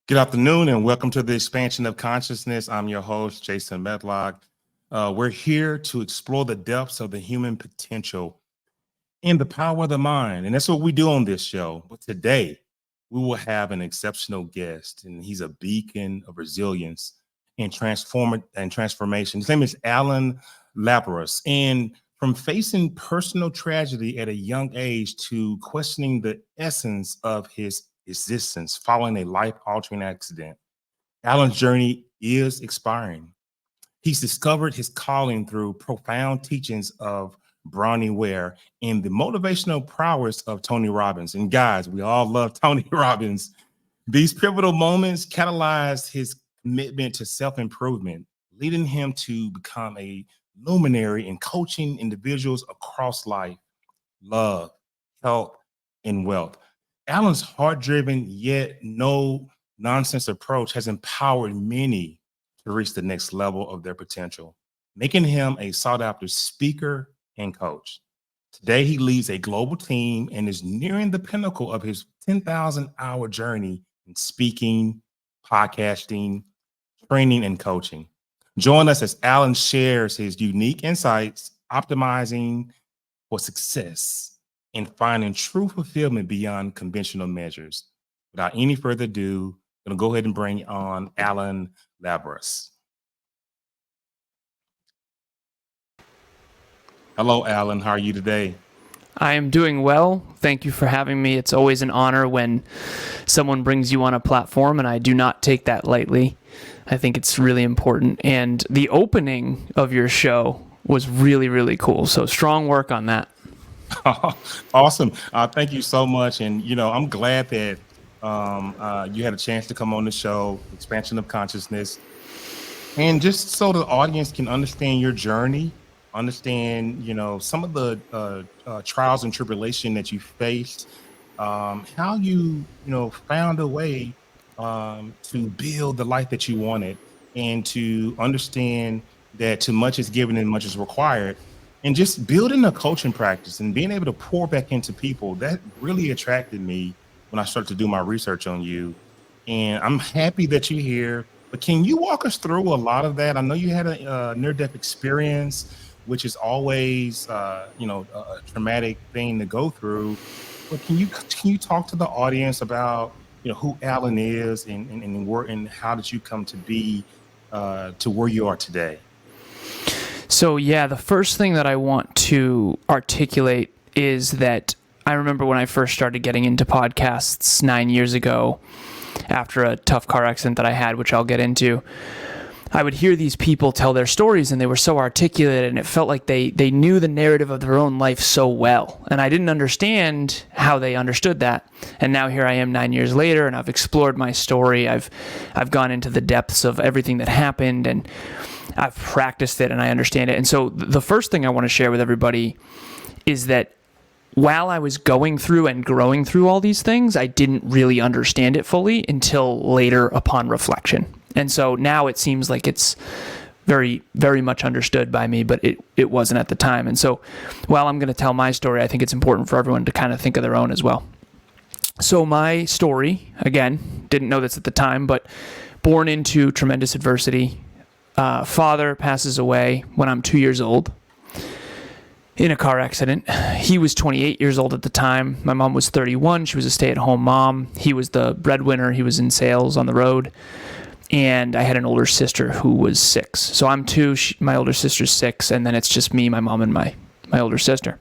Good afternoon and welcome to the Expansion of Consciousness. I'm your host, Jason Medlock. We're here to explore the depths of the human potential and the power of the mind. And that's what we do on this show. But today, we will have an exceptional guest, and he's a beacon of resilience and transformation. His name is Alan Labras. And from facing personal tragedy at a young age to questioning the essence of his existence following a life-altering accident, Alan's journey is expiring. He's discovered his calling through profound teachings of Bronny, Ware, and the motivational prowess of Tony Robbins. And guys, we all love Tony Robbins. These pivotal moments catalyzed his commitment to self-improvement, leading him to become a luminary in coaching individuals across life, love, health, and wealth. Alan's heart-driven yet no nonsense approach has empowered many to reach the next level of their potential, making him a sought-after speaker and coach. Today, he leads a global team and is nearing the pinnacle of his 10,000-hour journey in speaking, podcasting, training, and coaching. Join us as Alan shares his unique insights, optimizing for success and finding true fulfillment beyond conventional measures. Without any further ado, I'm going to go ahead and bring on Alan Labras. Hello, Alan. How are you today? I am doing well. Thank you for having me. It's always an honor when someone brings you on a platform, and I do not take that lightly. I think it's really important. And the opening of your show was really, really cool. So strong work on that. Awesome. Thank you so much. And, I'm glad that you had a chance to come on the show, Expansion of Consciousness. And just so the audience can understand your journey, understand, some of the trials and tribulation that you faced, how you, found a way to build the life that you wanted, and to understand that too much is given and much is required. And just building a coaching practice and being able to pour back into people, that really attracted me when I started to do my research on you. And I'm happy that you're here. But can you walk us through a lot of that? I know you had a near-death experience, which is always, a traumatic thing to go through. But can you talk to the audience about, who Alan is and how did you come to be to where you are today? So yeah, the first thing that I want to articulate is that I remember when I first started getting into podcasts 9 years ago, after a tough car accident that I had, which I'll get into, I would hear these people tell their stories, and they were so articulate, and it felt like they knew the narrative of their own life so well. And I didn't understand how they understood that. And now here I am 9 years later, and I've explored my story. I've gone into the depths of everything that happened, and I've practiced it, and I understand it. And so the first thing I want to share with everybody is that while I was going through and growing through all these things, I didn't really understand it fully until later upon reflection. And so now it seems like it's very, very much understood by me, but it wasn't at the time. And so while I'm going to tell my story, I think it's important for everyone to kind of think of their own as well. So my story, again, didn't know this at the time, but born into tremendous adversity. Father passes away when I'm 2 years old in a car accident. He was 28 years old at the time. My mom was 31. She was a stay-at-home mom. He was the breadwinner. He was in sales on the road. And I had an older sister who was 6. So I'm 2, my older sister's 6, and then it's just me, my mom, and my older sister.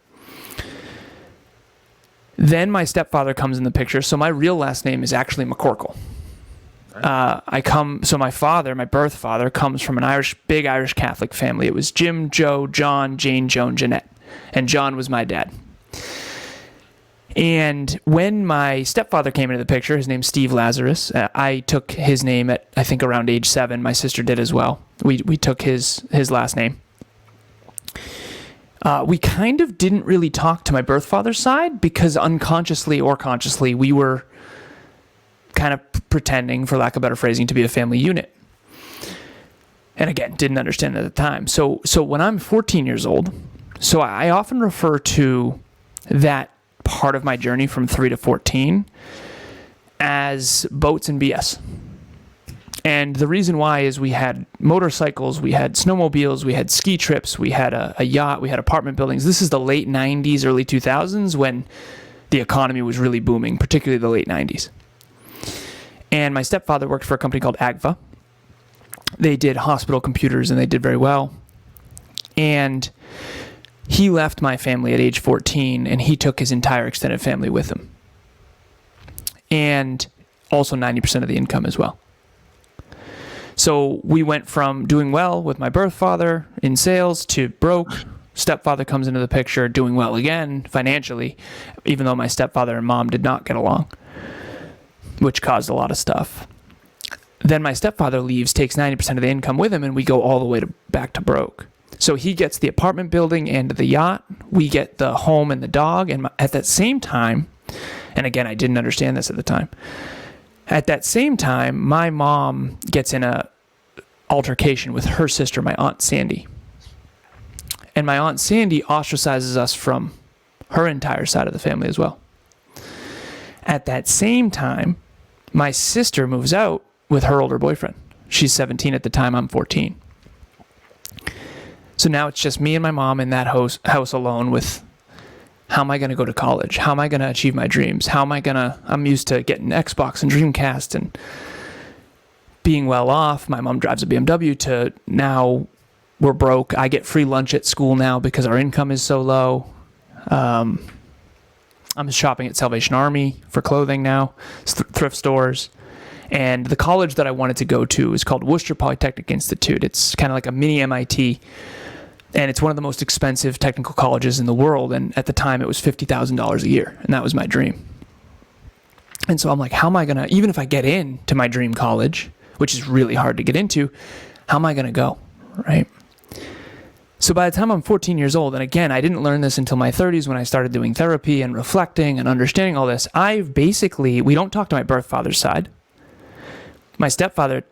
Then my stepfather comes in the picture. So my real last name is actually McCorkle. So my father, my birth father, comes from an big Irish Catholic family. It was Jim, Joe, John, Jane, Joan, Jeanette. And John was my dad. And when my stepfather came into the picture, his name's Steve Lazaros. I took his name at, I think, around age 7. My sister did as well. We took his last name. We kind of didn't really talk to my birth father's side because unconsciously or consciously, we were kind of pretending, for lack of better phrasing, to be a family unit. And again, didn't understand it at the time. So when I'm 14 years old, so I often refer to that part of my journey from 3 to 14 as boats and BS. And the reason why is we had motorcycles, we had snowmobiles, we had ski trips, we had a yacht, we had apartment buildings. This is the late 90s, early 2000s when the economy was really booming, particularly the late 90s. And my stepfather worked for a company called Agfa. They did hospital computers and they did very well. And he left my family at age 14 and he took his entire extended family with him. And also 90% of the income as well. So we went from doing well with my birth father in sales to broke. Stepfather comes into the picture, doing well again financially, even though my stepfather and mom did not get along, which caused a lot of stuff. Then my stepfather leaves, takes 90% of the income with him, and we go all the way back to broke. So he gets the apartment building and the yacht. We get the home and the dog. And at that same time, and again, I didn't understand this at the time. At that same time, my mom gets in a altercation with her sister, my Aunt Sandy. And my Aunt Sandy ostracizes us from her entire side of the family as well. At that same time, my sister moves out with her older boyfriend. She's 17 at the time, I'm 14. So now it's just me and my mom in that house alone with, how am I going to go to college? How am I going to achieve my dreams? I'm used to getting Xbox and Dreamcast and being well off. My mom drives a BMW to now we're broke. I get free lunch at school now because our income is so low. I'm shopping at Salvation Army for clothing now, thrift stores. And the college that I wanted to go to is called Worcester Polytechnic Institute. It's kind of like a mini MIT. And it's one of the most expensive technical colleges in the world. And at the time, it was $50,000 a year. And that was my dream. And so I'm like, how am I going to, even if I get into my dream college, which is really hard to get into, how am I going to go, right? So by the time I'm 14 years old, and again, I didn't learn this until my 30s when I started doing therapy and reflecting and understanding all this, we don't talk to my birth father's side. My stepfather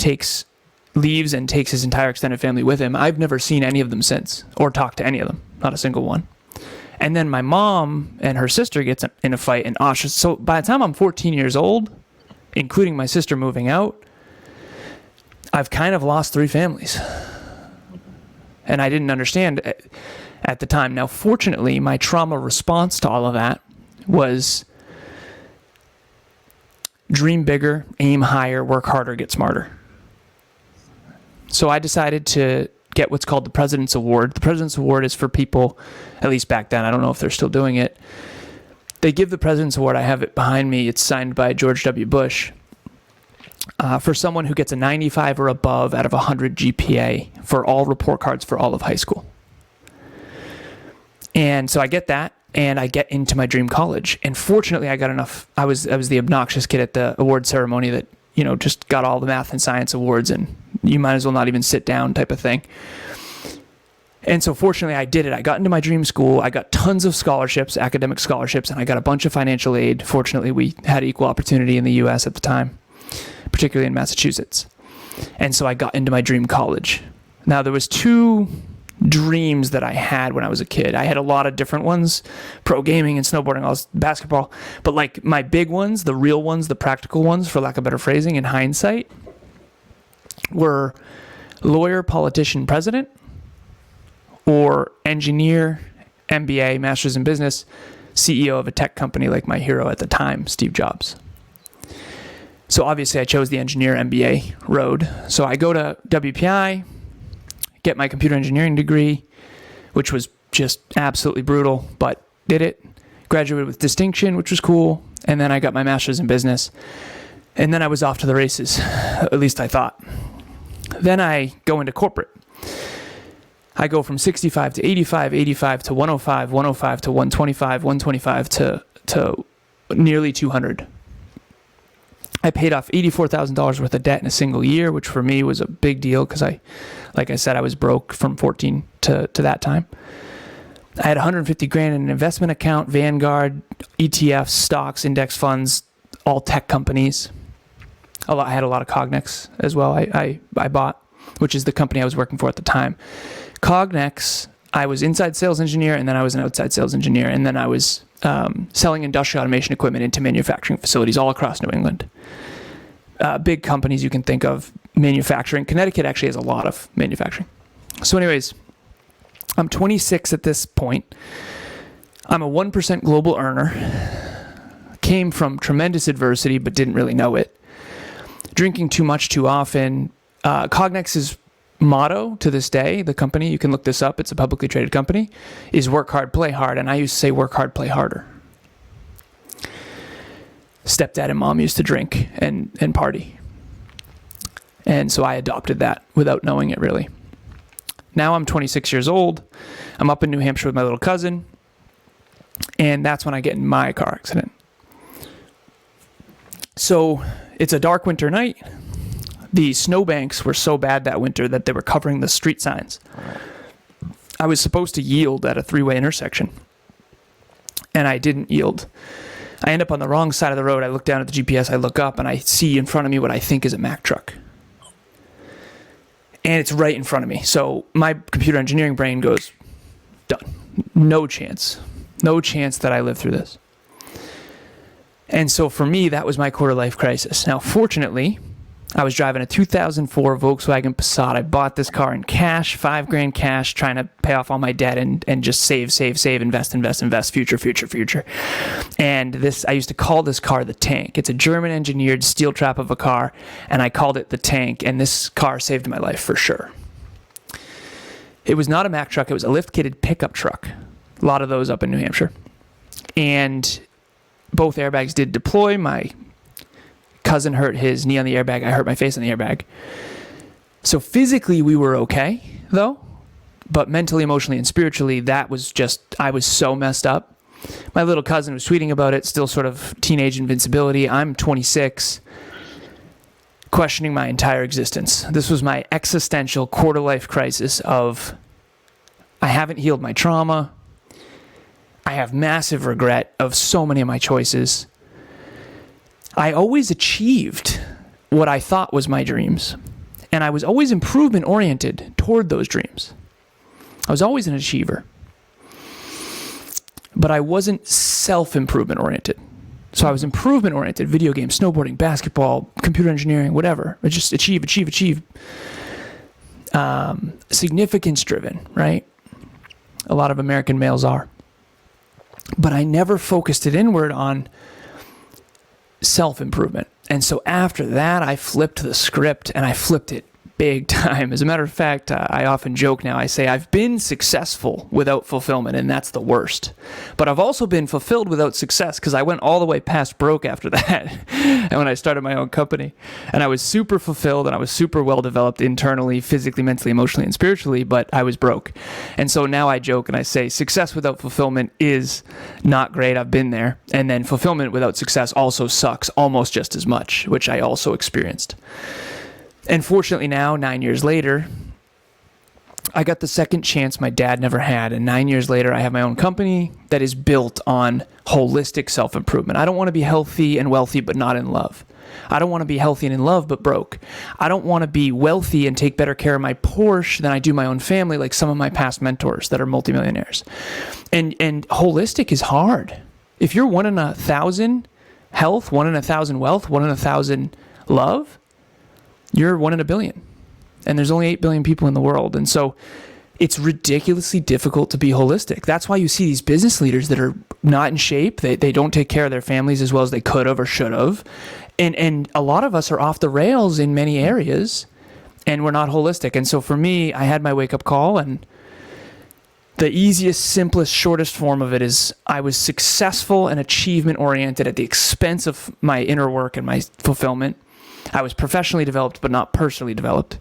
leaves and takes his entire extended family with him. I've never seen any of them since or talked to any of them, not a single one. And then my mom and her sister gets in a fight and ostracized. So by the time I'm 14 years old, including my sister moving out, I've kind of lost 3 families. And I didn't understand at the time. Now, fortunately, my trauma response to all of that was dream bigger, aim higher, work harder, get smarter. So I decided to get what's called the President's Award. The President's Award is for people, at least back then, I don't know if they're still doing it. They give the President's Award, I have it behind me, it's signed by George W. Bush, for someone who gets a 95 or above out of 100 GPA for all report cards for all of high school. And so I get that, and I get into my dream college. And fortunately, I got enough. I was the obnoxious kid at the award ceremony that, just got all the math and science awards, and you might as well not even sit down type of thing. And so fortunately, I did it. I got into my dream school. I got tons of scholarships, academic scholarships, and I got a bunch of financial aid. Fortunately, we had equal opportunity in the U.S. at the time, particularly in Massachusetts. And so I got into my dream college. Now, there was 2 dreams that I had when I was a kid. I had a lot of different ones, pro gaming and snowboarding, basketball. But like my big ones, the real ones, the practical ones, for lack of better phrasing, in hindsight, were lawyer, politician, president, or engineer, MBA, master's in business, CEO of a tech company like my hero at the time, Steve Jobs. So obviously I chose the engineer MBA road. So I go to WPI, get my computer engineering degree, which was just absolutely brutal, but did it. Graduated with distinction, which was cool. And then I got my master's in business. And then I was off to the races, at least I thought. Then I go into corporate. I go from 65 to 85, 85 to 105, 105 to 125, 125 to nearly 200. I paid off $84,000 worth of debt in a single year, which for me was a big deal because like I said, I was broke from 14 to that time. I had 150 grand in an investment account, Vanguard, ETFs, stocks, index funds, all tech companies. I had a lot of Cognex as well. I bought, which is the company I was working for at the time. Cognex, I was inside sales engineer, and then I was an outside sales engineer, and then I was selling industrial automation equipment into manufacturing facilities all across New England. Big companies you can think of, manufacturing. Connecticut actually has a lot of manufacturing. So anyways, I'm 26 at this point. I'm a 1% global earner. Came from tremendous adversity, but didn't really know it. Drinking too much too often. Cognex's motto to this day, the company, you can look this up, it's a publicly traded company, is work hard, play hard. And I used to say work hard, play harder. Stepdad and mom used to drink and party. And so I adopted that without knowing it really. Now I'm 26 years old. I'm up in New Hampshire with my little cousin. And that's when I get in my car accident. So it's a dark winter night. The snowbanks were so bad that winter that they were covering the street signs. I was supposed to yield at a three-way intersection, and I didn't yield. I end up on the wrong side of the road. I look down at the GPS, I look up, and I see in front of me what I think is a Mack truck. And it's right in front of me. So my computer engineering brain goes, done. No chance. No chance that I live through this. And so for me, that was my quarter life crisis. Now, fortunately, I was driving a 2004 Volkswagen Passat. I bought this car in cash, $5,000 cash, trying to pay off all my debt and just save, invest, future. And this, I used to call this car the Tank. It's a German engineered steel trap of a car, and I called it the Tank, and this car saved my life for sure. It was not a Mack truck, it was a lift-kitted pickup truck. A lot of those up in New Hampshire. And both airbags did deploy. My cousin hurt his knee on the airbag. I hurt my face on the airbag. So physically we were okay, though. But mentally, emotionally, and spiritually, that was just, I was so messed up. My little cousin was tweeting about it, still sort of teenage invincibility. I'm 26, questioning my entire existence. This was my existential quarter-life crisis of, I haven't healed my trauma. I have massive regret of so many of my choices. I always achieved what I thought was my dreams. And I was always improvement-oriented toward those dreams. I was always an achiever. But I wasn't self-improvement-oriented. So I was improvement-oriented, video games, snowboarding, basketball, computer engineering, whatever. I just achieve. Significance-driven, right? A lot of American males are. But I never focused it inward on self-improvement. And so after that, I flipped the script, and I flipped it big time. As a matter of fact, I often joke now, I say I've been successful without fulfillment, and that's the worst. But I've also been fulfilled without success, because I went all the way past broke after that. And when I started my own company, and I was super fulfilled, and I was super well developed internally, physically, mentally, emotionally, and spiritually, but I was broke. And so now I joke and I say success without fulfillment is not great. I've been there. And then fulfillment without success also sucks almost just as much, which I also experienced. And fortunately now, 9 years later, I got the second chance my dad never had. And 9 years later, I have my own company that is built on holistic self-improvement. I don't want to be healthy and wealthy, but not in love. I don't want to be healthy and in love, but broke. I don't want to be wealthy and take better care of my Porsche than I do my own family, like some of my past mentors that are multimillionaires. And holistic is hard. If you're 1 in 1,000 health, 1 in 1,000 wealth, 1 in 1,000 love, you're 1 in a billion. And there's only 8 billion people in the world. And so it's ridiculously difficult to be holistic. That's why you see these business leaders that are not in shape. They don't take care of their families as well as they could have or should have. And a lot of us are off the rails in many areas, and we're not holistic. And so for me, I had my wake-up call, and the easiest, simplest, shortest form of it is I was successful and achievement-oriented at the expense of my inner work and my fulfillment. I was professionally developed, but not personally developed.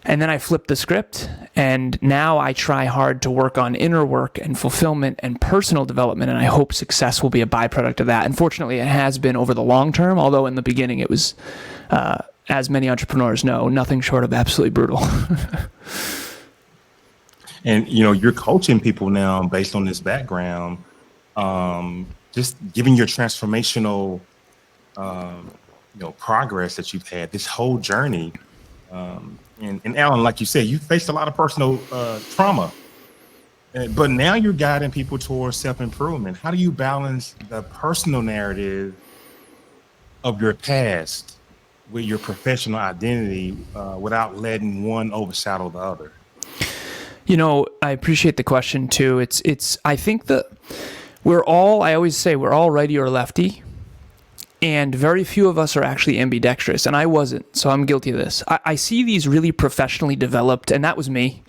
And then I flipped the script, and now I try hard to work on inner work and fulfillment and personal development, and I hope success will be a byproduct of that. And fortunately, it has been over the long term, although in the beginning it was, as many entrepreneurs know, nothing short of absolutely brutal. And, you're coaching people now based on this background, just giving your transformational progress that you've had, this whole journey. And Alan, like you said, you faced a lot of personal trauma, but now you're guiding people towards self-improvement. How do you balance the personal narrative of your past with your professional identity without letting one overshadow the other? I appreciate the question too. I think that I always say we're all righty or lefty, and very few of us are actually ambidextrous, and I wasn't, so I'm guilty of this. I see these really professionally developed, and that was me,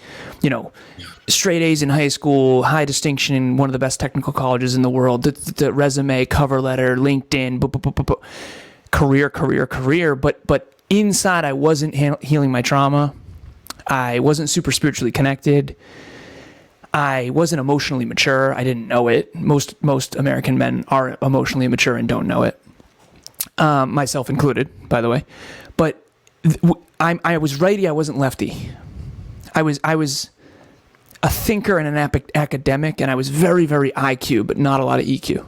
straight A's in high school, high distinction in one of the best technical colleges in the world, the resume, cover letter, LinkedIn, career, but inside I wasn't healing my trauma. I wasn't super spiritually connected. I wasn't emotionally mature. I didn't know it. Most American men are emotionally immature and don't know it. Myself included, by the way. But I was righty. I wasn't lefty. I was a thinker and an academic, and I was very, very IQ, but not a lot of EQ.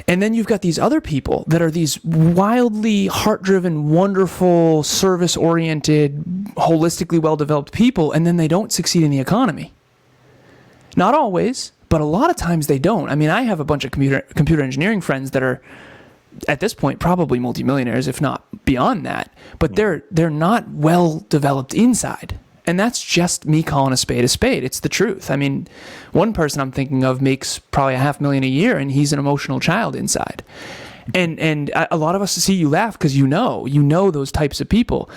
And then you've got these other people that are these wildly heart-driven, wonderful, service-oriented, holistically well-developed people, and then they don't succeed in the economy. Not always, but a lot of times they don't. I mean, I have a bunch of computer engineering friends that are, at this point, probably multimillionaires, if not beyond that. But they're not well-developed inside. And that's just me calling a spade a spade. It's the truth. I mean, one person I'm thinking of makes probably $500,000 a year, and he's an emotional child inside. And a lot of us see you laugh because you know those types of people.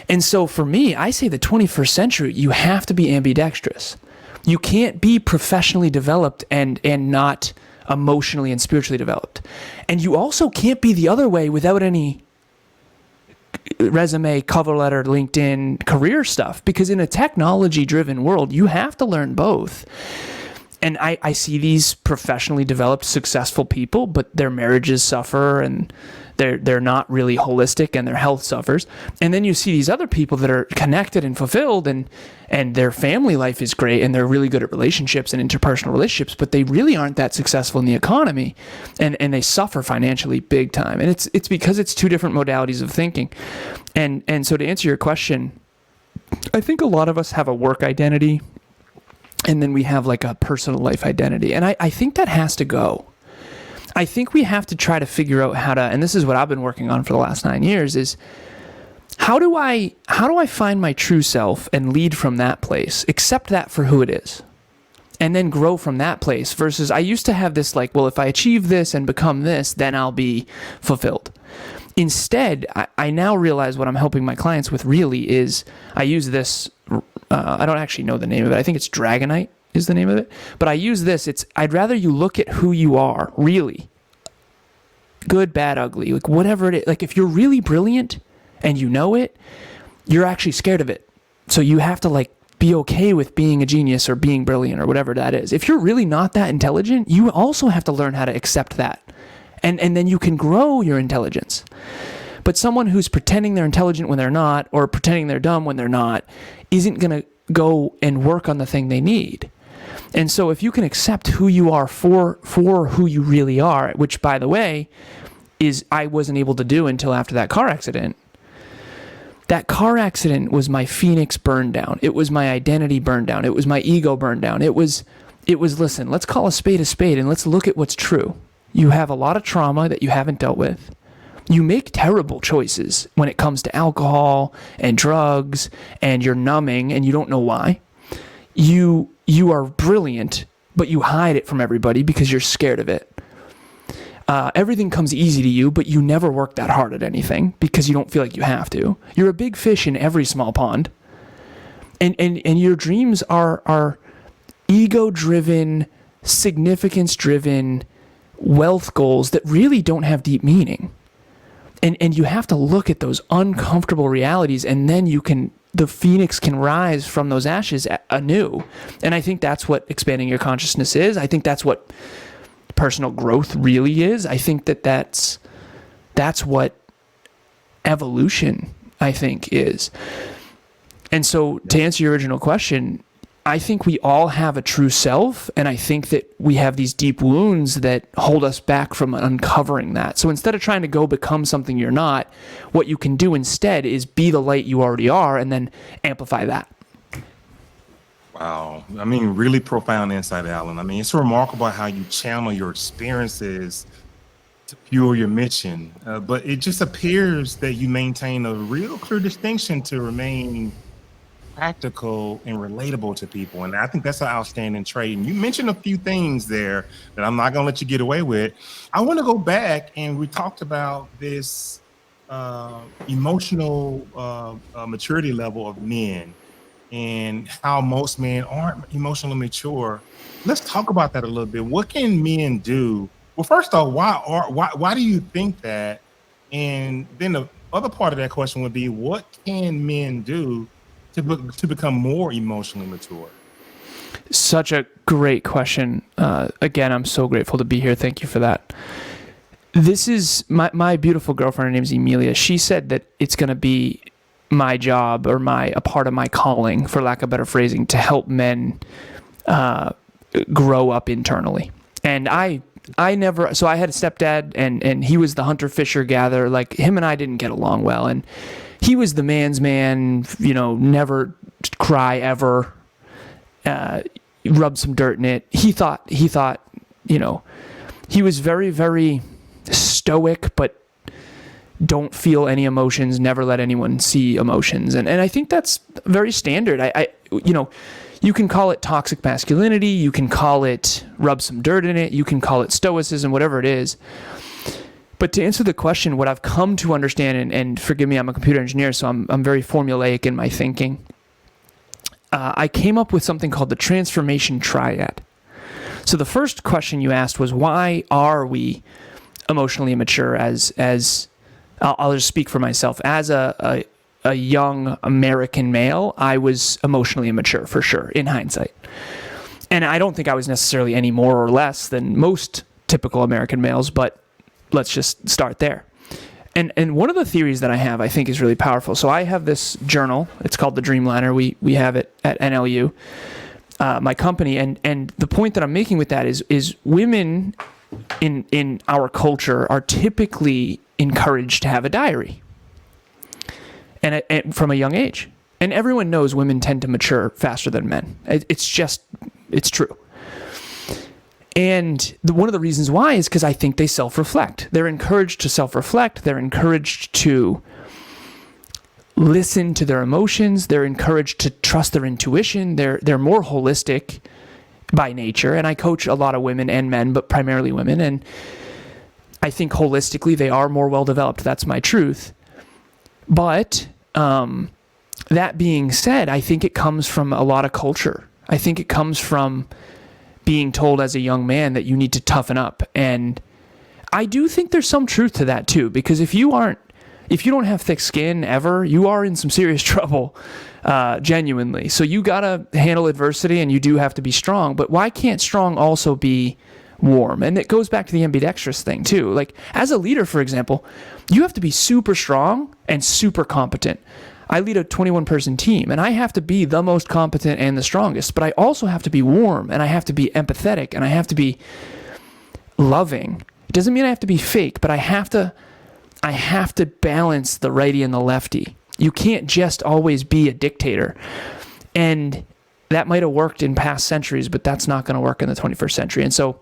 And so for me, I say the 21st century, you have to be ambidextrous. You can't be professionally developed and not emotionally and spiritually developed. And you also can't be the other way without any resume, cover letter, LinkedIn, career stuff, because in a technology-driven world, you have to learn both. And I see these professionally developed, successful people, but their marriages suffer, and they're not really holistic, and their health suffers. And then you see these other people that are connected and fulfilled, and their family life is great, and they're really good at relationships and interpersonal relationships, but they really aren't that successful in the economy, and they suffer financially big time. And it's because it's two different modalities of thinking. And so to answer your question, I think a lot of us have a work identity, and then we have like a personal life identity. And I think that has to go. I think we have to try to figure out how to, and this is what I've been working on for the last 9 years, is how do I find my true self and lead from that place, accept that for who it is, and then grow from that place, versus I used to have this like, well, if I achieve this and become this, then I'll be fulfilled. Instead, I now realize what I'm helping my clients with really is, I use this, I don't actually know the name of it. I think it's Dragonite is the name of it. But I use this. I'd rather you look at who you are, really. Good, bad, ugly, like whatever it is. Like if you're really brilliant and you know it, you're actually scared of it. So you have to like be okay with being a genius or being brilliant or whatever that is. If you're really not that intelligent, you also have to learn how to accept that. And then you can grow your intelligence. But someone who's pretending they're intelligent when they're not, or pretending they're dumb when they're not, isn't going to go and work on the thing they need. And so if you can accept who you are for who you really are, which, by the way, is I wasn't able to do until after that car accident. That car accident was my phoenix burned down. It was my identity burned down. It was my ego burned down. It was, listen, let's call a spade and let's look at what's true. You have a lot of trauma that you haven't dealt with. You make terrible choices when it comes to alcohol and drugs, and you're numbing and you don't know why. You are brilliant, but you hide it from everybody because you're scared of it. Everything comes easy to you, but you never work that hard at anything because you don't feel like you have to. You're a big fish in every small pond. And your dreams are ego-driven, significance-driven wealth goals that really don't have deep meaning. And you have to look at those uncomfortable realities, and then the phoenix can rise from those ashes anew. And I think that's what expanding your consciousness is. I think that's what personal growth really is. I think that's what evolution, I think, is. And so to answer your original question, I think we all have a true self, and I think that we have these deep wounds that hold us back from uncovering that. So instead of trying to go become something you're not, what you can do instead is be the light you already are and then amplify that. Wow. I mean, really profound insight, Alan. I mean, it's remarkable how you channel your experiences to fuel your mission. But it just appears that you maintain a real clear distinction to remain practical and relatable to people. And I think that's an outstanding trait. And you mentioned a few things there that I'm not going to let you get away with. I want to go back, and we talked about this emotional maturity level of men and how most men aren't emotionally mature. Let's talk about that a little bit. What can men do? Well, first off, why do you think that? And then the other part of that question would be, what can men do to become more emotionally mature? Such a great question. Again, I'm so grateful to be here. Thank you for that. This is my beautiful girlfriend. Her name's Emilia. She said that it's going to be my job, or a part of my calling, for lack of better phrasing, to help men grow up internally. And I had a stepdad, and he was the hunter, fisher, gatherer. Like, him and I didn't get along well, and he was the man's man, never cry ever, rub some dirt in it. He thought, he was very, very stoic, but don't feel any emotions, never let anyone see emotions. And I think that's very standard. You can call it toxic masculinity, you can call it rub some dirt in it, you can call it stoicism, whatever it is. But to answer the question, what I've come to understand, and forgive me, I'm a computer engineer, so I'm very formulaic in my thinking. I came up with something called the Transformation Triad. So the first question you asked was, why are we emotionally immature? I'll just speak for myself. As a young American male, I was emotionally immature, for sure, in hindsight. And I don't think I was necessarily any more or less than most typical American males, but let's just start there. And one of the theories that I have, I think, is really powerful. So I have this journal. It's called the Dreamliner. We have it at NLU, my company. And the point that I'm making with that is women in our culture are typically encouraged to have a diary, and from a young age. And everyone knows women tend to mature faster than men. It's true. And one of the reasons why is because I think they self-reflect. They're encouraged to self-reflect. They're encouraged to listen to their emotions. They're encouraged to trust their intuition. They're more holistic by nature. And I coach a lot of women and men, but primarily women. And I think holistically they are more well-developed. That's my truth. But that being said, I think it comes from a lot of culture. I think it comes from being told as a young man that you need to toughen up. And I do think there's some truth to that too, because if you don't have thick skin ever, you are in some serious trouble, genuinely. So you gotta handle adversity, and you do have to be strong. But why can't strong also be warm? And it goes back to the ambidextrous thing too. Like, as a leader, for example, you have to be super strong and super competent. I lead a 21-person team, and I have to be the most competent and the strongest, but I also have to be warm, and I have to be empathetic, and I have to be loving. It doesn't mean I have to be fake, but I have to balance the righty and the lefty. You can't just always be a dictator. And that might have worked in past centuries, but that's not going to work in the 21st century. And so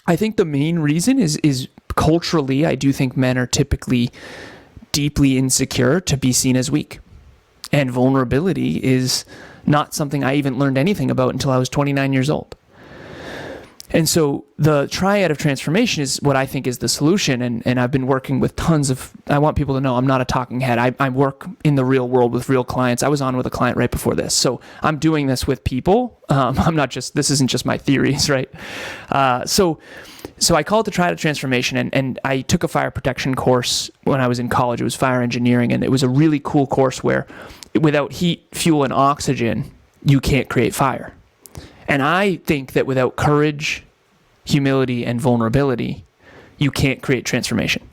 I think the main reason is culturally, I do think men are typically deeply insecure to be seen as weak. And vulnerability is not something I even learned anything about until I was 29 years old. And so the triad of transformation is what I think is the solution. And I've been working with I want people to know I'm not a talking head. I work in the real world with real clients. I was on with a client right before this. So I'm doing this with people. This isn't just my theories, right? So I call it the triad of transformation. And I took a fire protection course when I was in college. It was fire engineering. And it was a really cool course where without heat, fuel, and oxygen, you can't create fire. And I think that without courage, humility, and vulnerability, you can't create transformation.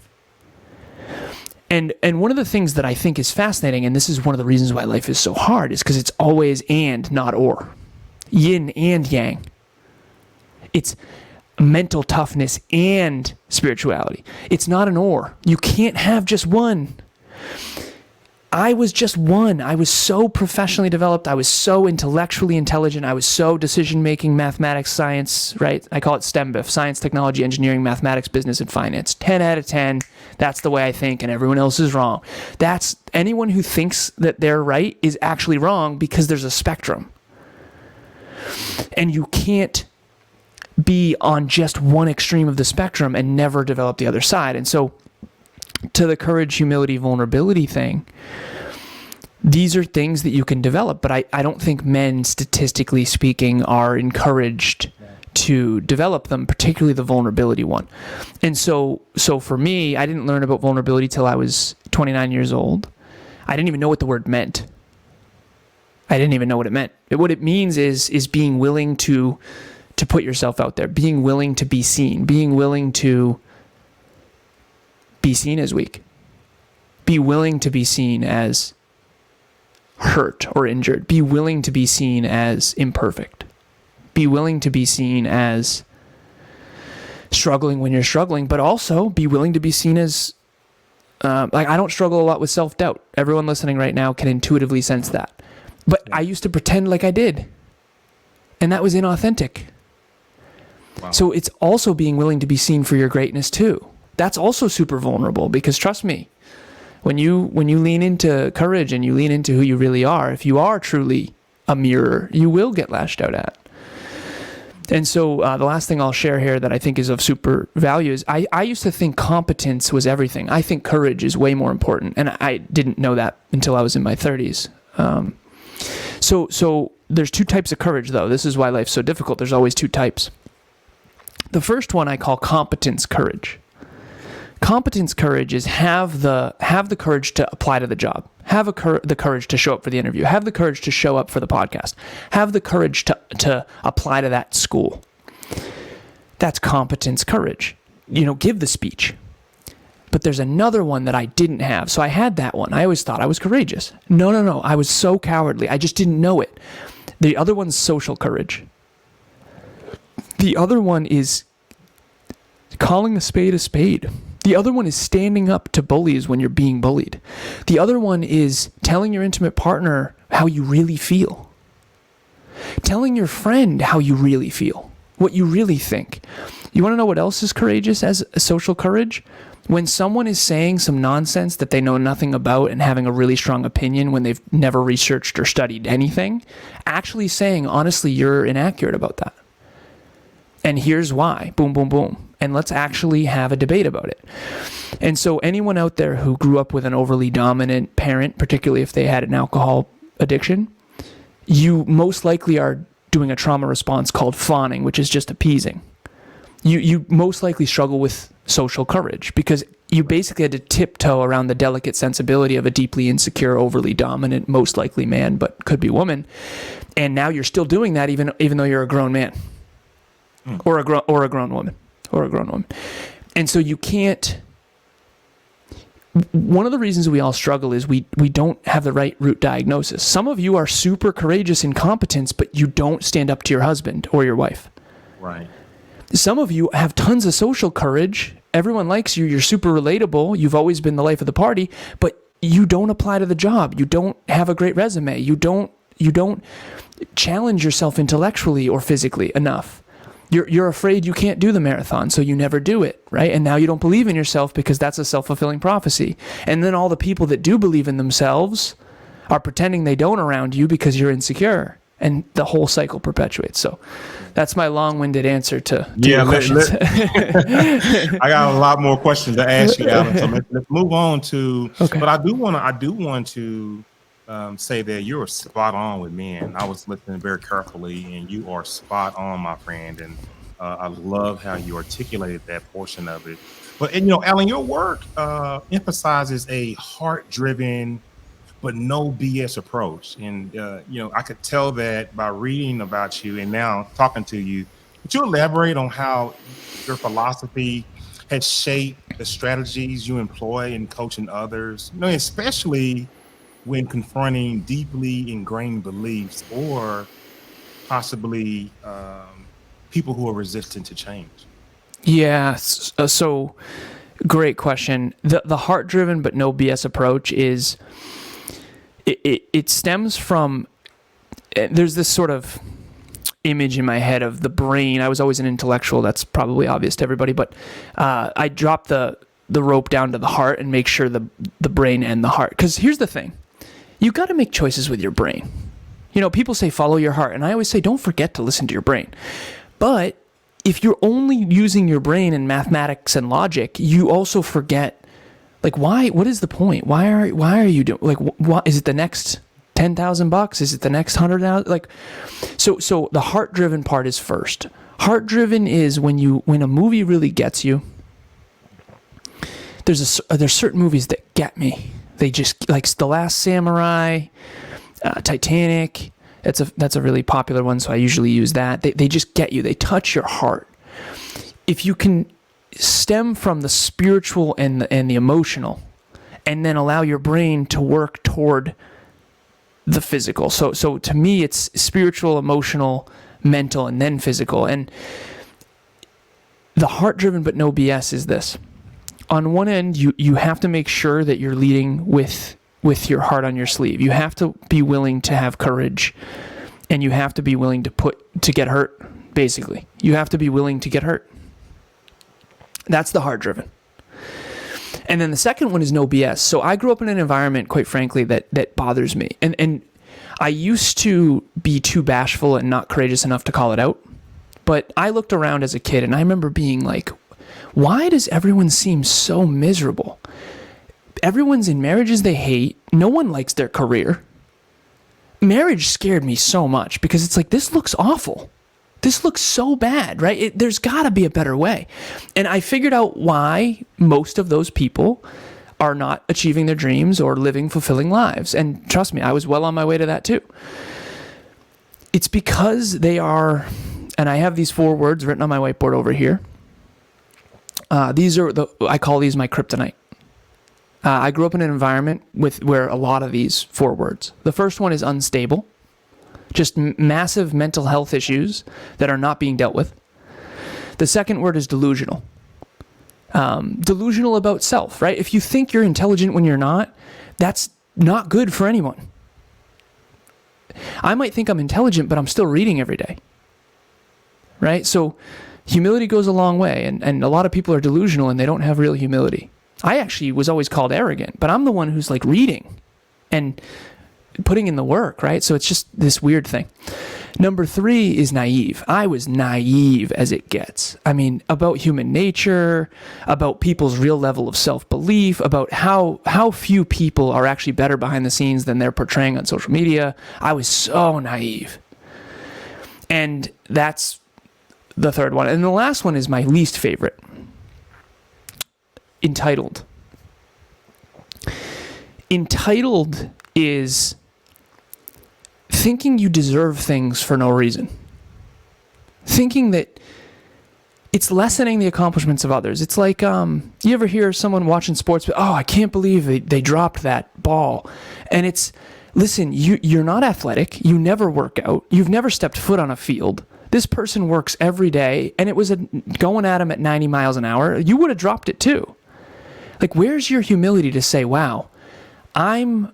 And one of the things that I think is fascinating, and this is one of the reasons why life is so hard, is because it's always and, not or. Yin and yang. It's mental toughness and spirituality. It's not an or. You can't have just one. I was just one. I was so professionally developed. I was so intellectually intelligent. I was so decision-making, mathematics, science, right? I call it STEMBIF, science, technology, engineering, mathematics, business, and finance. 10 out of 10. That's the way I think, and everyone else is wrong. That's anyone who thinks that they're right is actually wrong because there's a spectrum. And you can't be on just one extreme of the spectrum and never develop the other side. And so to the courage, humility, vulnerability thing, these are things that you can develop, but I don't think men, statistically speaking, are encouraged to develop them, particularly the vulnerability one. And so for me, I didn't learn about vulnerability till I was 29 years old. I didn't even know what the word meant. I didn't even know what it meant. What it means is being willing to put yourself out there, being willing to be seen, being willing to be seen as weak. Be willing to be seen as hurt or injured. Be willing to be seen as imperfect. Be willing to be seen as struggling when you're struggling, but also be willing to be seen as, I don't struggle a lot with self-doubt. Everyone listening right now can intuitively sense that. But I used to pretend like I did. And that was inauthentic. Wow. So it's also being willing to be seen for your greatness too. That's also super vulnerable because trust me, when you lean into courage and you lean into who you really are, if you are truly a mirror, you will get lashed out at. And so the last thing I'll share here that I think is of super value is I used to think competence was everything. I think courage is way more important. And I didn't know that until I was in my 30s. So there's two types of courage though. This is why life's so difficult. There's always two types. The first one I call competence courage. Competence courage is have the courage to apply to the job. Have the courage to show up for the interview. Have the courage to show up for the podcast. Have the courage to apply to that school. That's competence courage. Give the speech. But there's another one that I didn't have. So I had that one. I always thought I was courageous. No. I was so cowardly. I just didn't know it. The other one's social courage. The other one is calling a spade a spade. The other one is standing up to bullies when you're being bullied. The other one is telling your intimate partner how you really feel. Telling your friend how you really feel, what you really think. You want to know what else is courageous as a social courage? When someone is saying some nonsense that they know nothing about and having a really strong opinion when they've never researched or studied anything, actually saying, honestly, you're inaccurate about that. And here's why. Boom, boom, boom. And let's actually have a debate about it. And so anyone out there who grew up with an overly dominant parent, particularly if they had an alcohol addiction, you most likely are doing a trauma response called fawning, which is just appeasing. You most likely struggle with social courage because you basically had to tiptoe around the delicate sensibility of a deeply insecure, overly dominant, most likely man, but could be woman. And now you're still doing that even though you're a grown man or a grown woman. And so you can't. One of the reasons we all struggle is we don't have the right root diagnosis. Some of you are super courageous in competence, but you don't stand up to your husband or your wife. Right. Some of you have tons of social courage. Everyone likes you. You're super relatable. You've always been the life of the party, but you don't apply to the job. You don't have a great resume. You don't challenge yourself intellectually or physically enough. You're afraid you can't do the marathon, so you never do it, right? And now you don't believe in yourself because that's a self-fulfilling prophecy. And then all the people that do believe in themselves are pretending they don't around you because you're insecure. And the whole cycle perpetuates. So that's my long-winded answer to your questions. I got a lot more questions to ask you, Alan. So let's move on to. Okay. But I do want to say that you're spot on with men. I was listening very carefully, and you are spot on, my friend. And I love how you articulated that portion of it. But Alan, your work emphasizes a heart-driven but no BS approach. And, I could tell that by reading about you and now talking to you. Would you elaborate on how your philosophy has shaped the strategies you employ in coaching others, especially when confronting deeply ingrained beliefs or possibly people who are resistant to change? Yeah. So great question. The heart-driven but no BS approach is it stems from, there's this sort of image in my head of the brain. I was always an intellectual. That's probably obvious to everybody, but I drop the rope down to the heart and make sure the brain and the heart. Because here's the thing. You got to make choices with your brain. You know, people say follow your heart, and I always say don't forget to listen to your brain. But if you're only using your brain in mathematics and logic, you also forget, like, why? What is the point? Why are you doing? Like, what is it? The next $10,000? Is it the next 100,000? Like, so the heart-driven part is first. Heart-driven is when a movie really gets you. There's certain movies that get me. They just, like The Last Samurai, Titanic. That's a really popular one, so I usually use that. They just get you. They touch your heart. If you can stem from the spiritual and the emotional, and then allow your brain to work toward the physical. So to me, it's spiritual, emotional, mental, and then physical. And the heart-driven but no BS is this. On one end, you have to make sure that you're leading with your heart on your sleeve. You have to be willing to have courage, and you have to be willing to get hurt, basically. You have to be willing to get hurt. That's the heart-driven. And then the second one is no BS. So I grew up in an environment, quite frankly, that bothers me. And I used to be too bashful and not courageous enough to call it out. But I looked around as a kid, and I remember being like, why does everyone seem so miserable? Everyone's in marriages they hate. No one likes their career. Marriage scared me so much because it's like, this looks awful. This looks so bad, right? There's got to be a better way. And I figured out why most of those people are not achieving their dreams or living fulfilling lives. And trust me, I was well on my way to that too. It's because they are, and I have these 4 words written on my whiteboard over here. I call these my kryptonite. I grew up in an environment where a lot of these 4 words. The first one is unstable. Just massive mental health issues that are not being dealt with. The second word is delusional. Delusional about self, right? If you think you're intelligent when you're not, that's not good for anyone. I might think I'm intelligent, but I'm still reading every day, right? So humility goes a long way, and a lot of people are delusional and they don't have real humility. I actually was always called arrogant, but I'm the one who's like reading and putting in the work, right? So it's just this weird thing. Number 3 is naive. I was naive as it gets. I mean, about human nature, about people's real level of self-belief, about how few people are actually better behind the scenes than they're portraying on social media. I was so naive. And that's the third one. And the last one is my least favorite. Entitled. Entitled is thinking you deserve things for no reason. Thinking that it's lessening the accomplishments of others. It's like, you ever hear someone watching sports, but, I can't believe they dropped that ball. And it's, listen, you're not athletic. You never work out. You've never stepped foot on a field. This person works every day, and it was going at him at 90 miles an hour. You would have dropped it too. Like, where's your humility to say, wow, I'm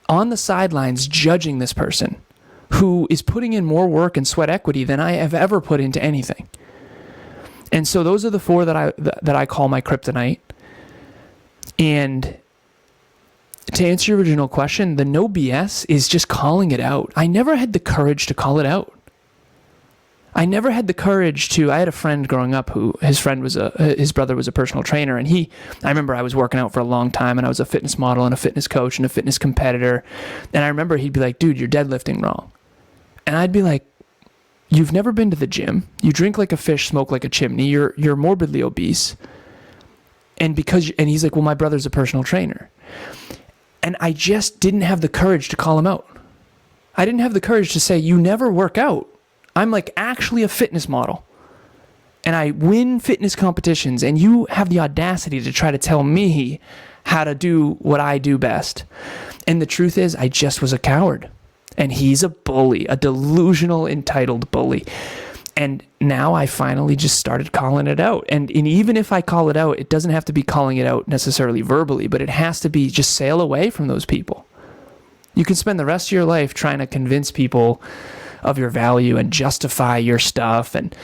on the sidelines judging this person who is putting in more work and sweat equity than I have ever put into anything. And so those are the 4 that I call my kryptonite. And to answer your original question, the no BS is just calling it out. I never had the courage to call it out. I never had the courage I had a friend growing up who, his brother was a personal trainer, and I remember I was working out for a long time, and I was a fitness model and a fitness coach and a fitness competitor, and I remember he'd be like, dude, you're deadlifting wrong. And I'd be like, you've never been to the gym, you drink like a fish, smoke like a chimney, you're morbidly obese, and he's like, well, my brother's a personal trainer. And I just didn't have the courage to call him out. I didn't have the courage to say, you never work out. I'm like actually a fitness model, and I win fitness competitions, and you have the audacity to try to tell me how to do what I do best. And the truth is, I just was a coward, and he's a bully, a delusional, entitled bully. And now I finally just started calling it out. And even if I call it out, it doesn't have to be calling it out necessarily verbally, but it has to be just sail away from those people. You can spend the rest of your life trying to convince people of your value and justify your stuff. And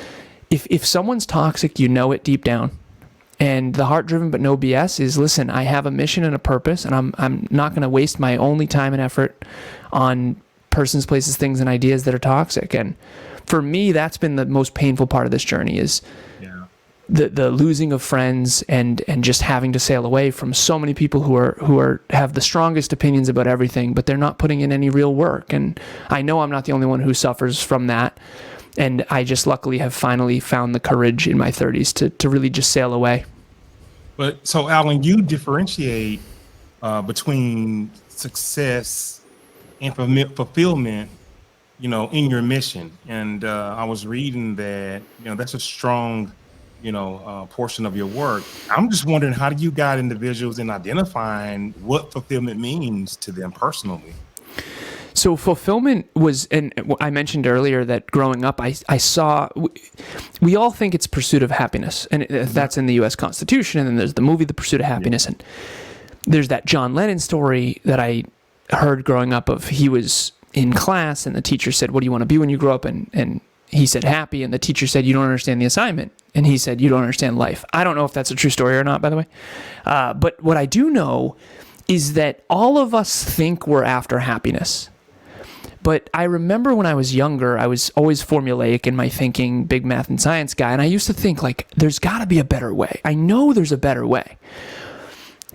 if someone's toxic, you know it deep down. And the heart-driven but no BS is, listen, I have a mission and a purpose, and I'm not going to waste my only time and effort on persons, places, things, and ideas that are toxic. And for me, that's been the most painful part of this journey is the losing of friends and just having to sail away from so many people who have the strongest opinions about everything, but they're not putting in any real work. And I know I'm not the only one who suffers from that. And I just luckily have finally found the courage in my 30s to really just sail away. But so, Alan, you differentiate between success and fulfillment, in your mission. And I was reading that, that's a strong, portion of your work. I'm just wondering, how do you guide individuals in identifying what fulfillment means to them personally? So fulfillment was, and I mentioned earlier that growing up, I saw, we all think it's pursuit of happiness, and that's in the U.S. Constitution, and then there's the movie The Pursuit of Happiness, and there's that John Lennon story that I heard growing up of, he was in class, and the teacher said, what do you want to be when you grow up? And he said, happy, and the teacher said, you don't understand the assignment, and he said, you don't understand life. I don't know if that's a true story or not, by the way, but what I do know is that all of us think we're after happiness. But I remember when I was younger, I was always formulaic in my thinking, big math and science guy. And I used to think there's got to be a better way. I know there's a better way.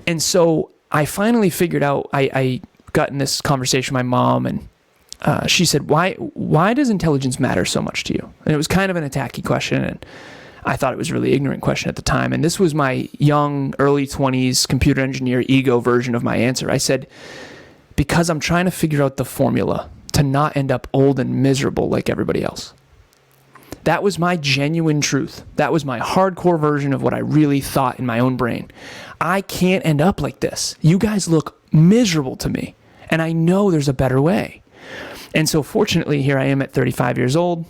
And so I finally figured out, I got in this conversation with my mom, and she said, why does intelligence matter so much to you? And it was kind of an attacky question. And I thought it was a really ignorant question at the time. And this was my young, early 20s computer engineer ego version of my answer. I said, because I'm trying to figure out the formula to not end up old and miserable like everybody else. That was my genuine truth. That was my hardcore version of what I really thought in my own brain. I can't end up like this. You guys look miserable to me, and I know there's a better way. And so fortunately, here I am at 35 years old.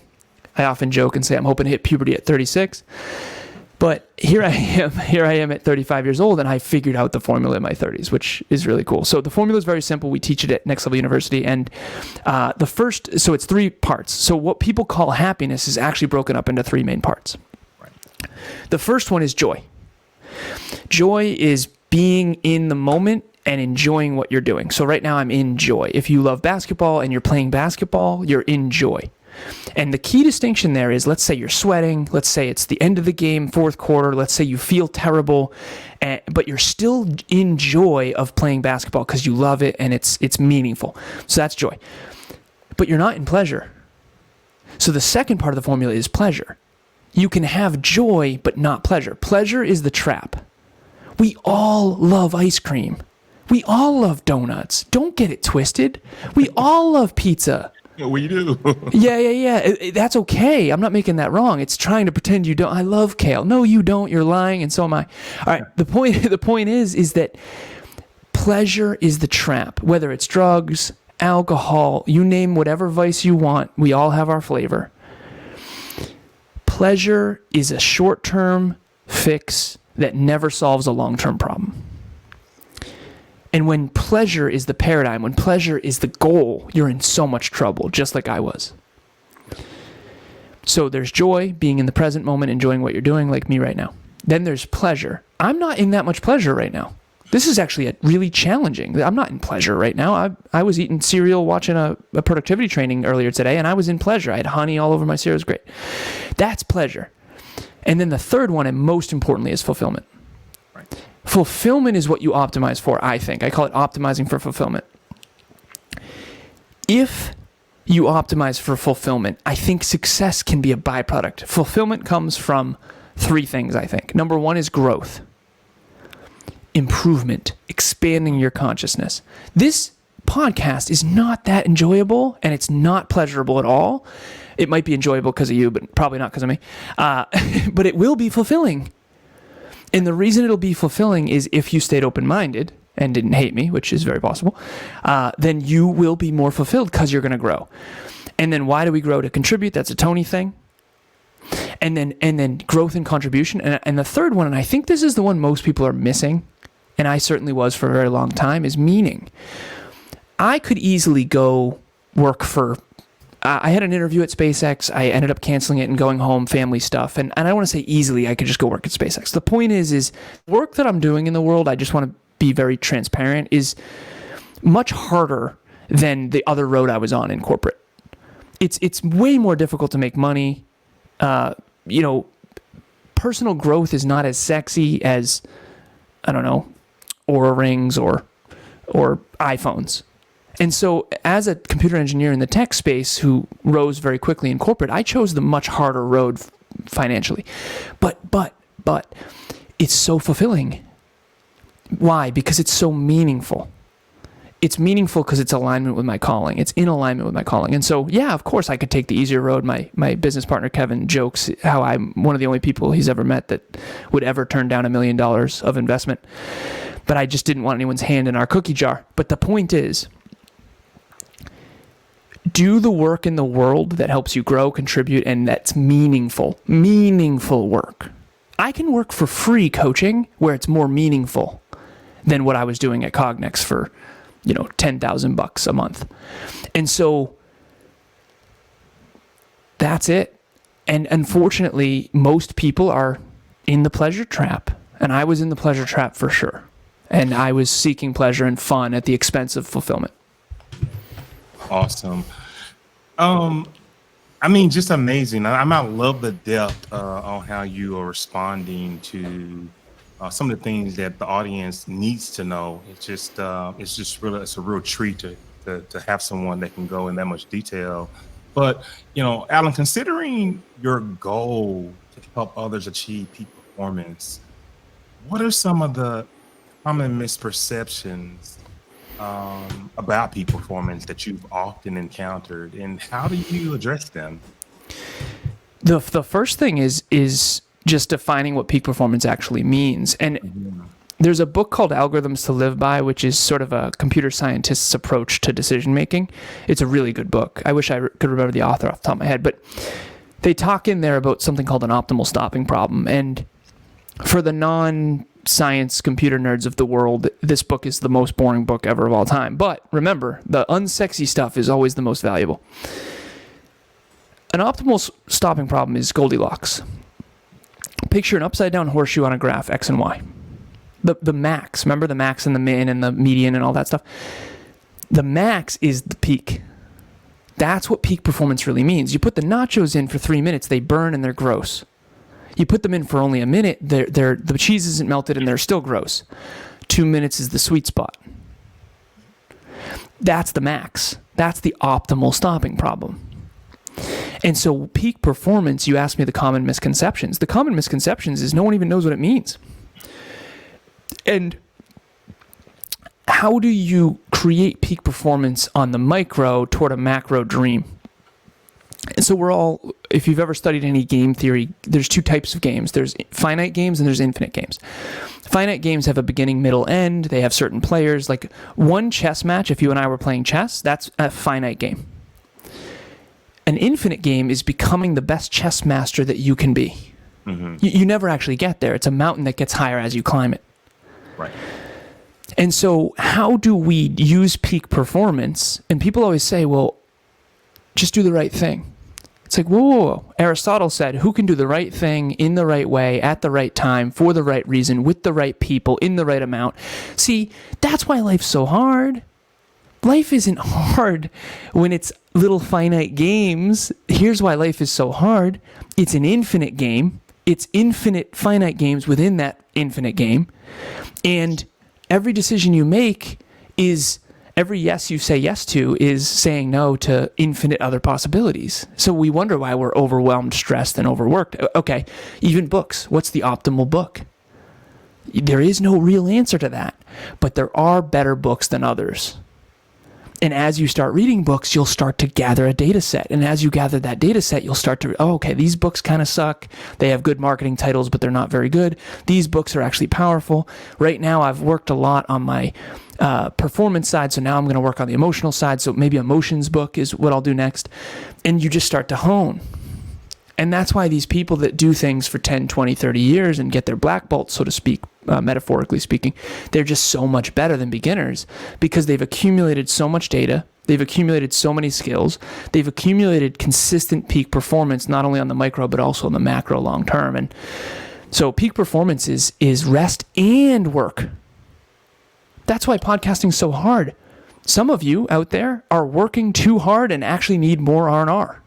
I often joke and say I'm hoping to hit puberty at 36. But here I am at 35 years old, and I figured out the formula in my 30s, which is really cool. So the formula is very simple. We teach it at Next Level University, and so it's 3 parts. So what people call happiness is actually broken up into 3 main parts. Right. The first one is joy. Joy is being in the moment and enjoying what you're doing. So right now I'm in joy. If you love basketball and you're playing basketball, you're in joy. And the key distinction there is, let's say you're sweating, let's say it's the end of the game, 4th quarter, let's say you feel terrible, but you're still in joy of playing basketball because you love it and it's meaningful. So that's joy. But you're not in pleasure. So the second part of the formula is pleasure. You can have joy but not pleasure. Pleasure is the trap. We all love ice cream. We all love donuts. Don't get it twisted. We all love pizza. We do. Yeah. That's okay. I'm not making that wrong. It's trying to pretend you don't. I love kale. No, you don't. You're lying, and so am I. All right. The point is that pleasure is the trap. Whether it's drugs, alcohol, you name whatever vice you want, we all have our flavor. Pleasure is a short-term fix that never solves a long-term problem. And when pleasure is the paradigm, when pleasure is the goal, you're in so much trouble, just like I was. So there's joy, being in the present moment, enjoying what you're doing, like me right now. Then there's pleasure. I'm not in that much pleasure right now. This is actually really challenging. I'm not in pleasure right now. I was eating cereal, watching a productivity training earlier today, and I was in pleasure. I had honey all over my cereal. It was great. That's pleasure. And then the third one, and most importantly, is fulfillment. Fulfillment is what you optimize for, I think. I call it optimizing for fulfillment. If you optimize for fulfillment, I think success can be a byproduct. Fulfillment comes from 3 things, I think. Number 1 is growth, improvement, expanding your consciousness. This podcast is not that enjoyable, and it's not pleasurable at all. It might be enjoyable because of you, but probably not because of me. But it will be fulfilling. And the reason it'll be fulfilling is if you stayed open-minded and didn't hate me, which is very possible, then you will be more fulfilled because you're going to grow. And then why do we grow? To contribute. That's a Tony thing. And then growth and contribution. And the third one, and I think this is the one most people are missing, and I certainly was for a very long time, is meaning. I could easily go work for, I had an interview at SpaceX. I ended up canceling it and going home, family stuff. And I don't want to say easily I could just go work at SpaceX. The point is work that I'm doing in the world, I just want to be very transparent, is much harder than the other road I was on in corporate. It's way more difficult to make money. Personal growth is not as sexy as, I don't know, Oura rings or iPhones. And so as a computer engineer in the tech space who rose very quickly in corporate, I chose the much harder road financially. But it's so fulfilling. Why? Because it's so meaningful. It's meaningful because it's alignment with my calling. It's in alignment with my calling. And so, yeah, of course I could take the easier road. My business partner, Kevin, jokes how I'm one of the only people he's ever met that would ever turn down $1 million of investment. But I just didn't want anyone's hand in our cookie jar. But the point is, do the work in the world that helps you grow, contribute, and that's meaningful work. I can work for free coaching where it's more meaningful than what I was doing at Cognex for, $10,000 a month. And so that's it. And unfortunately, most people are in the pleasure trap. And I was in the pleasure trap for sure. And I was seeking pleasure and fun at the expense of fulfillment. Awesome. Just amazing. I love the depth on how you are responding to some of the things that the audience needs to know. It's just it's a real treat to have someone that can go in that much detail. But Alan, considering your goal to help others achieve peak performance, what are some of the common misperceptions about peak performance that you've often encountered, and how do you address them? The first thing is just defining what peak performance actually means. And there's a book called Algorithms to Live By, which is sort of a computer scientist's approach to decision making. It's a really good book. I wish I could remember the author off the top of my head, but they talk in there about something called an optimal stopping problem. And for the non-science computer nerds of the world, this book is the most boring book ever of all time. But remember, the unsexy stuff is always the most valuable. An optimal stopping problem is Goldilocks. Picture an upside-down horseshoe on a graph, X and Y. The max, remember the max and the min and the median and all that stuff? The max is the peak. That's what peak performance really means. You put the nachos in for 3 minutes, they burn and they're gross. You put them in for only a minute, the cheese isn't melted and they're still gross. 2 minutes is the sweet spot. That's the max. That's the optimal stopping problem. And so peak performance, you asked me the common misconceptions. The common misconceptions is no one even knows what it means. And how do you create peak performance on the micro toward a macro dream? And so if you've ever studied any game theory, there's two types of games. There's finite games and there's infinite games. Finite games have a beginning, middle, end. They have certain players. Like one chess match, if you and I were playing chess, that's a finite game. An infinite game is becoming the best chess master that you can be. Mm-hmm. You never actually get there. It's a mountain that gets higher as you climb it. Right. And so how do we use peak performance? And people always say, well, just do the right thing. It's like, whoa. Aristotle said, who can do the right thing in the right way, at the right time, for the right reason, with the right people, in the right amount? See, that's why life's so hard. Life isn't hard when it's little finite games. Here's why life is so hard. It's an infinite game. It's infinite finite games within that infinite game. And every decision you make is, every yes you say yes to is saying no to infinite other possibilities. So we wonder why we're overwhelmed, stressed, and overworked. Okay, even books. What's the optimal book? There is no real answer to that. But there are better books than others. And as you start reading books, you'll start to gather a data set. And as you gather that data set, you'll start to, okay, these books kind of suck. They have good marketing titles, but they're not very good. These books are actually powerful. Right now, I've worked a lot on my performance side, so now I'm going to work on the emotional side. So maybe emotions book is what I'll do next. And you just start to hone. And that's why these people that do things for 10, 20, 30 years and get their black belt, so to speak, metaphorically speaking, they're just so much better than beginners because they've accumulated so much data. They've accumulated so many skills. They've accumulated consistent peak performance, not only on the micro, but also on the macro long term. And so peak performance is rest and work. That's why podcasting is so hard. Some of you out there are working too hard and actually need more R&R.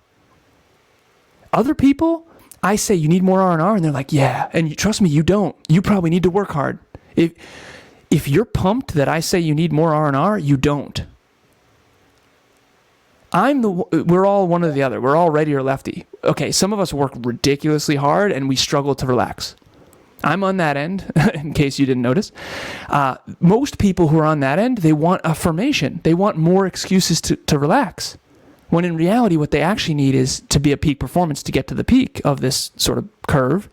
Other people, I say you need more R&R, and they're like, yeah. And trust me, you don't. You probably need to work hard. If you're pumped that I say you need more R&R, you don't. We're all one or the other. We're all righty or lefty. Okay, some of us work ridiculously hard, and we struggle to relax. I'm on that end, in case you didn't notice. Most people who are on that end, they want affirmation. They want more excuses to relax. When in reality, what they actually need is to be a peak performance to get to the peak of this sort of curve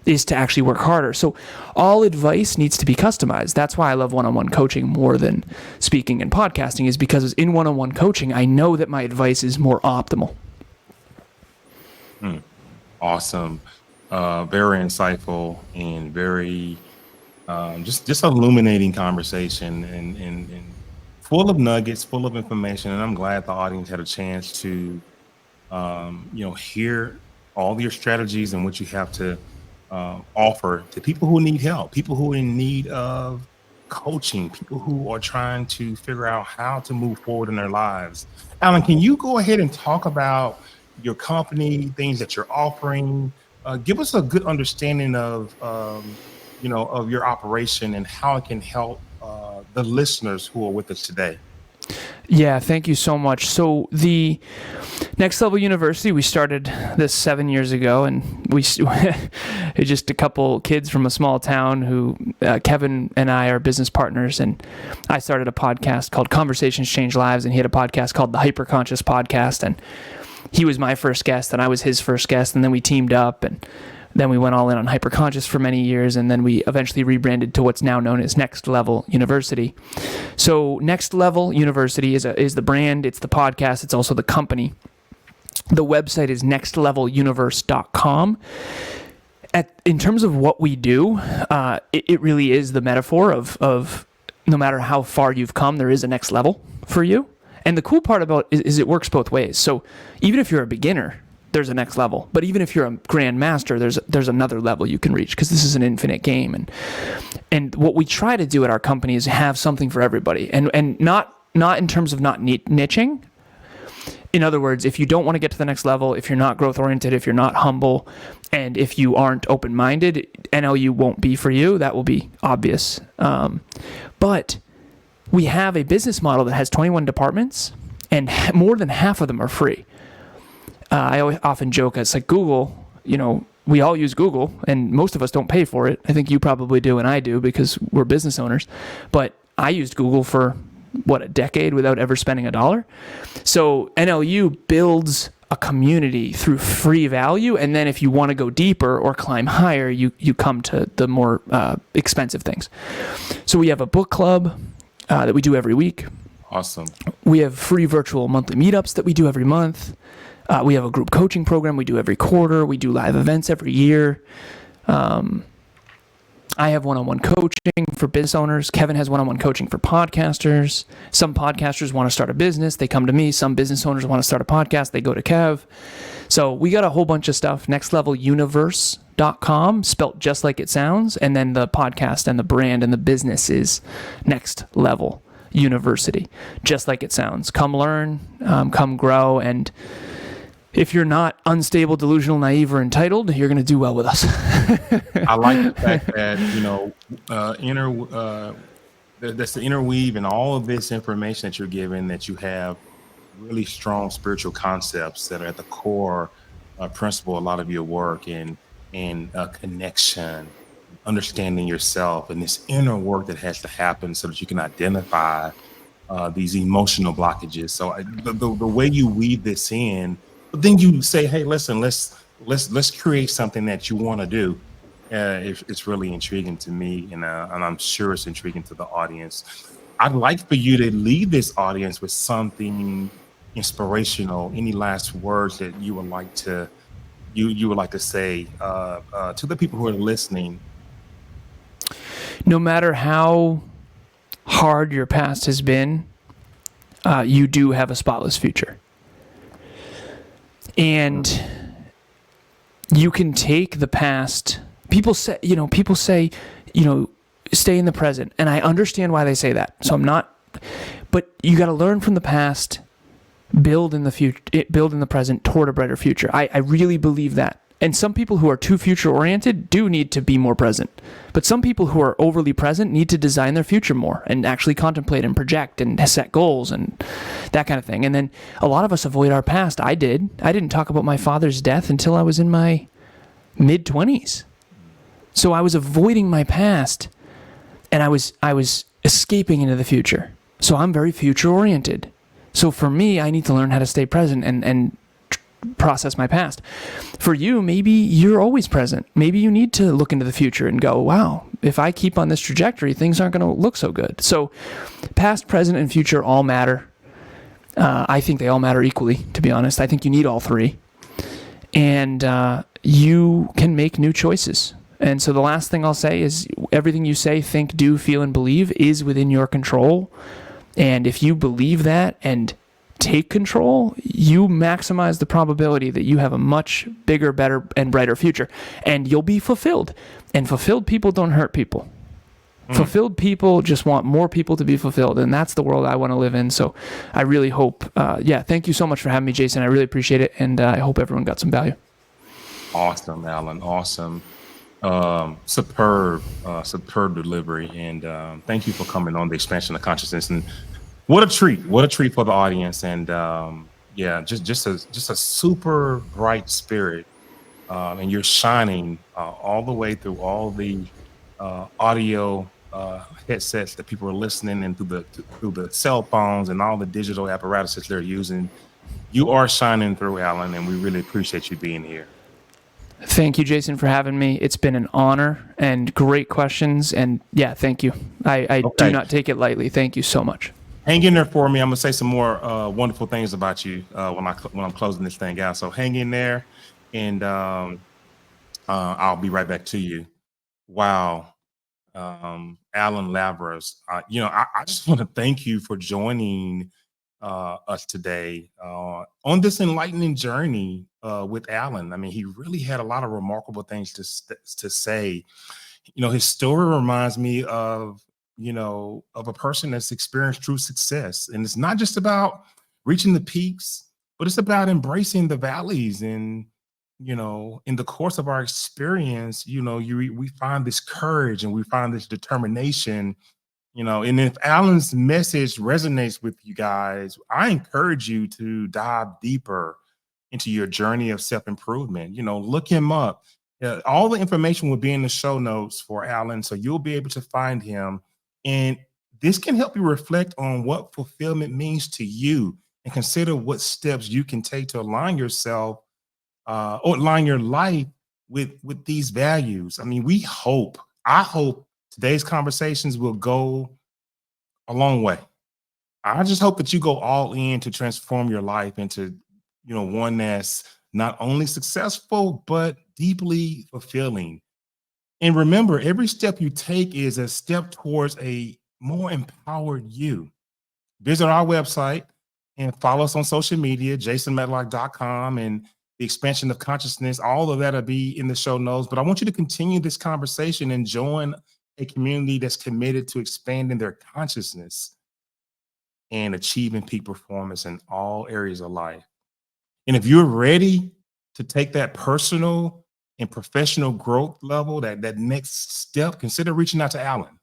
is to actually work harder. So all advice needs to be customized. That's why I love one-on-one coaching more than speaking and podcasting, is because in one-on-one coaching, I know that my advice is more optimal. Awesome. Very insightful and very just illuminating conversation and full of nuggets, full of information. And I'm glad the audience had a chance to hear all your strategies and what you have to offer to people who need help, people who are in need of coaching, people who are trying to figure out how to move forward in their lives. Alan, can you go ahead and talk about your company, things that you're offering? Give us a good understanding of your operation and how it can help the listeners who are with us today. Yeah, thank you so much. So the Next Level University, we started this 7 years ago, and it's just a couple kids from a small town who, Kevin and I are business partners, and I started a podcast called Conversations Change Lives, and he had a podcast called the Hyperconscious Podcast, and he was my first guest, and I was his first guest, and then we teamed up, and then we went all in on Hyperconscious for many years, and then we eventually rebranded to what's now known as Next Level University. So Next Level University is the brand, it's the podcast, it's also the company. The website is nextleveluniverse.com. In terms of what we do, it really is the metaphor of no matter how far you've come, there is a next level for you. And the cool part about it is it works both ways. So even if you're a beginner, there's a next level. But even if you're a grandmaster, there's another level you can reach, because this is an infinite game. And what we try to do at our company is have something for everybody, and not in terms of not niching. In other words, if you don't want to get to the next level, if you're not growth oriented, if you're not humble, and if you aren't open minded, NLU won't be for you. That will be obvious. But we have a business model that has 21 departments, and more than half of them are free. I often joke, it's like Google, we all use Google, and most of us don't pay for it. I think you probably do, and I do, because we're business owners. But I used Google for, a decade without ever spending $1. So NLU builds a community through free value, and then if you want to go deeper or climb higher, you come to the more expensive things. So we have a book club that we do every week. Awesome. We have free virtual monthly meetups that we do every month. We have a group coaching program we do every quarter. We do live events every year. I have one-on-one coaching for business owners. Kevin has one-on-one coaching for podcasters. Some podcasters want to start a business. They come to me. Some business owners want to start a podcast. They go to Kev. So we got a whole bunch of stuff. Nextleveluniverse.com, spelt just like it sounds. And then the podcast and the brand and the business is Next Level University, just like it sounds. Come learn, come grow, and if you're not unstable, delusional, naive, or entitled, you're going to do well with us. I like the fact that, that's the interweave and all of this information that you're giving, that you have really strong spiritual concepts that are at the core principle of a lot of your work, and connection, understanding yourself, and this inner work that has to happen so that you can identify these emotional blockages. So the way you weave this in, but then you say, hey, listen, let's create something that you want to do. It's really intriguing to me, and I'm sure it's intriguing to the audience. I'd like for you to leave this audience with something inspirational. Any last words that you would like to you would like to say to the people who are listening? No matter how hard your past has been, you do have a spotless future. And you can take the past. People say, stay in the present. And I understand why they say that. So I'm not, but you got to learn from the past, build in the future, build in the present toward a brighter future. I really believe that. And some people who are too future oriented do need to be more present. But some people who are overly present need to design their future more and actually contemplate and project and set goals and that kind of thing. And then a lot of us avoid our past. I did. I didn't talk about my father's death until I was in my mid-20s. So I was avoiding my past, and I was escaping into the future. So I'm very future oriented. So for me, I need to learn how to stay present and process my past. For you, maybe you're always present. Maybe you need to look into the future and go, wow, if I keep on this trajectory, things aren't going to look so good. So past, present, and future all matter. I think they all matter equally, to be honest. I think you need all three. And you can make new choices. And so the last thing I'll say is everything you say, think, do, feel, and believe is within your control. And if you believe that and take control, you maximize the probability that you have a much bigger, better, and brighter future. And you'll be fulfilled. And fulfilled people don't hurt people. Fulfilled people just want more people to be fulfilled. And that's the world I want to live in. So I really hope, thank you so much for having me, Jason. I really appreciate it. And I hope everyone got some value. Awesome, Alan. Awesome. Superb delivery. And thank you for coming on the Expansion of Consciousness. And what a treat for the audience. And just a super bright spirit. And you're shining all the way through all the audio headsets that people are listening and through the cell phones and all the digital apparatuses they're using. You are shining through, Alan, and we really appreciate you being here. Thank you, Jason, for having me. It's been an honor and great questions. And yeah, thank you. I do not take it lightly. Thank you so much. Hang in there for me. I'm gonna say some more wonderful things about you when I'm closing this thing out. So hang in there, and I'll be right back to you. Wow, Alan Labras. I just want to thank you for joining us today on this enlightening journey with Alan. I mean, he really had a lot of remarkable things to say. His story reminds me of a person that's experienced true success. And it's not just about reaching the peaks, but it's about embracing the valleys. And, in the course of our experience, we find this courage and we find this determination, and if Alan's message resonates with you guys, I encourage you to dive deeper into your journey of self-improvement. Look him up. All the information will be in the show notes for Alan, so you'll be able to find him. And this can help you reflect on what fulfillment means to you and consider what steps you can take to align yourself or align your life with these values. I mean, I hope today's conversations will go a long way. I just hope that you go all in to transform your life into, one that's not only successful, but deeply fulfilling. And remember, every step you take is a step towards a more empowered you. Visit our website and follow us on social media, jasonmedlock.com, and the Expansion of Consciousness. All of that will be in the show notes. But I want you to continue this conversation and join a community that's committed to expanding their consciousness and achieving peak performance in all areas of life. And if you're ready to take that personal and professional growth level, that next step, consider reaching out to Alan,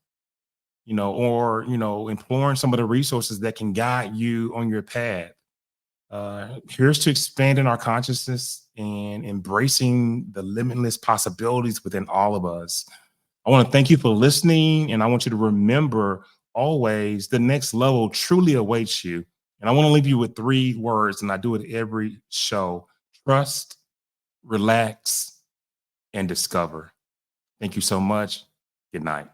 or, imploring some of the resources that can guide you on your path. Here's to expanding our consciousness and embracing the limitless possibilities within all of us. I want to thank you for listening, and I want you to remember always the next level truly awaits you. And I want to leave you with 3 words, and I do it every show: trust, relax, and discover. Thank you so much. Good night.